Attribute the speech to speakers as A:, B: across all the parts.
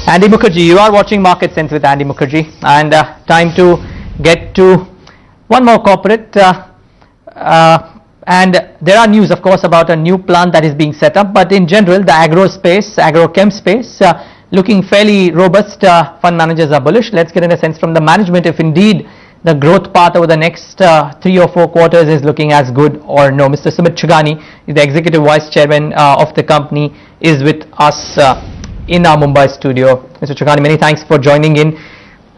A: Andy Mukherjee, you are watching Market Sense with Andy Mukherjee, and time to get to one more corporate. And there are news, of course, about a new plant that is being set up, but in general, the agro space, agrochem space, looking fairly robust. Fund managers are bullish. Let's get in a sense from the management if indeed the growth path over the next 3 or 4 quarters is looking as good or no. Mr. Sumit Chuganee, the Executive Vice Chairman of the company, is with us in our Mumbai studio. Mr. Chuganee, many thanks for joining in.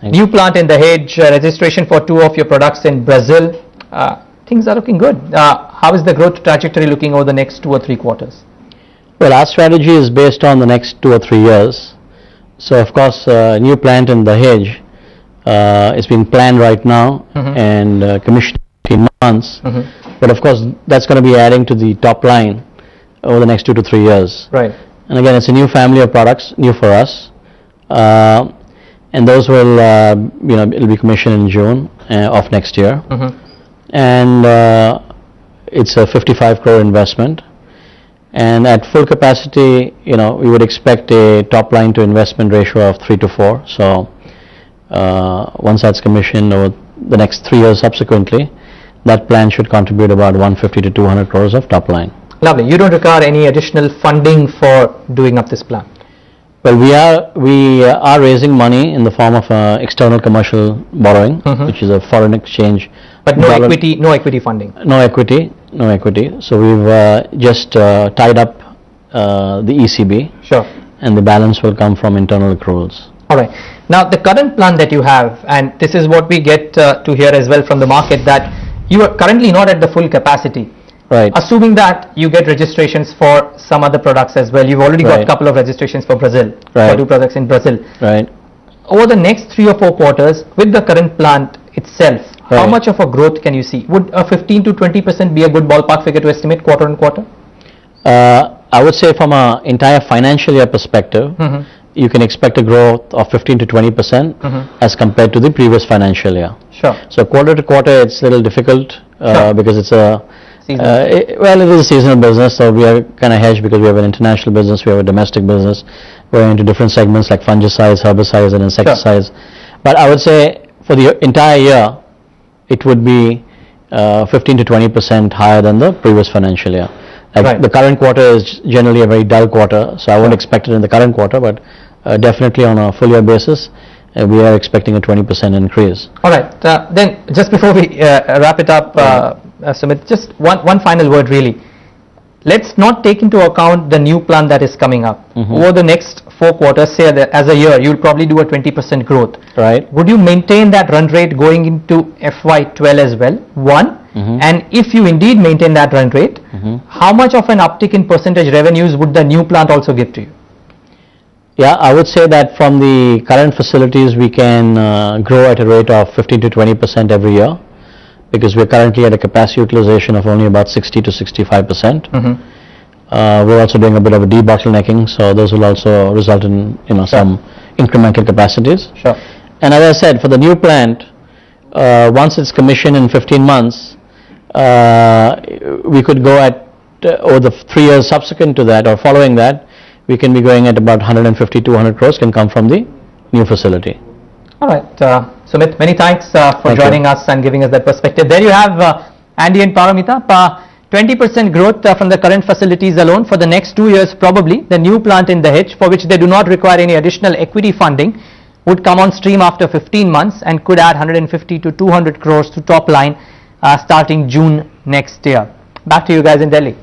A: New plant in Dahej, registration for 2 of your products in Brazil. Things are looking good. How is the growth trajectory looking over the next 2 or 3 quarters?
B: Well, our strategy is based on the next 2 or 3 years. So, of course, a new plant in Dahej is being planned right now and commissioned in 18 months. But, of course, that's going to be adding to the top line over the next 2 to 3 years.
A: Right.
B: And again, it's a new family of products, new for us. And those will, it'll be commissioned in June of next year. And it's a 55 crore investment, and at full capacity, we would expect a top line to investment ratio of 3 to 4. So once that's commissioned over the next 3 years subsequently, that plan should contribute about 150 to 200 crores of top line.
A: Lovely. You don't require any additional funding for doing up this plan?
B: Well, we are raising money in the form of external commercial borrowing, which is a foreign exchange.
A: But no equity, no equity funding.
B: No equity. So we've just tied up the ECB.
A: Sure.
B: And the balance will come from internal accruals.
A: All right. Now the current plan that you have, and this is what we get to hear as well from the market, that you are currently not at the full capacity.
B: Right.
A: Assuming that you get registrations for some other products as well. You've already got a couple of registrations for Brazil, for 2 products in Brazil.
B: Right.
A: Over the next 3 or 4 quarters, with the current plant itself, how much of a growth can you see? Would a 15 to 20% be a good ballpark figure to estimate quarter on quarter?
B: I would say from an entire financial year perspective, you can expect a growth of 15 to 20% as compared to the previous financial year.
A: Sure.
B: So quarter to quarter, it's a little difficult because it's a it is a seasonal business, so we are kind of hedged because we have an international business, we have a domestic business, we're into different segments like fungicides, herbicides and insecticides. But I would say for the entire year, it would be 15 to 20% higher than the previous financial year. Like the current quarter is generally a very dull quarter, so I won't expect it in the current quarter, but definitely on a full year basis, we are expecting a 20% increase.
A: All right. Then just before we wrap it up, Sumit, just one final word really. Let's not take into account the new plan that is coming up. Over the next 4 quarters, say as a year, you'll probably do a 20% growth.
B: Right.
A: Would you maintain that run rate going into FY12 as well? One. And if you indeed maintain that run rate, how much of an uptick in percentage revenues would the new plant also give to you?
B: Yeah, I would say that from the current facilities, we can grow at a rate of 15 to 20% every year, because we're currently at a capacity utilization of only about 60 to 65%. We're also doing a bit of a debottlenecking, so those will also result in some incremental capacities.
A: Sure.
B: And as I said, for the new plant, once it's commissioned in 15 months, we could go at over the 3 years subsequent to that or following that, we can be going at about 150 to 200 crores can come from the new facility.
A: All right, Sumit, many thanks for joining us and giving us that perspective. There you have Andy and Paramita. 20% growth from the current facilities alone for the next 2 years probably. The new plant in Dahej, for which they do not require any additional equity funding, would come on stream after 15 months and could add 150 to 200 crores to top line starting June next year. Back to you guys in Delhi.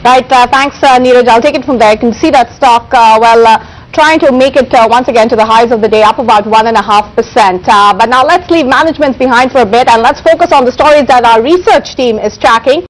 C: Right, thanks Neeraj. I'll take it from there. You can see that stock, trying to make it once again to the highs of the day, up about 1.5%. But now let's leave management behind for a bit and let's focus on the stories that our research team is tracking.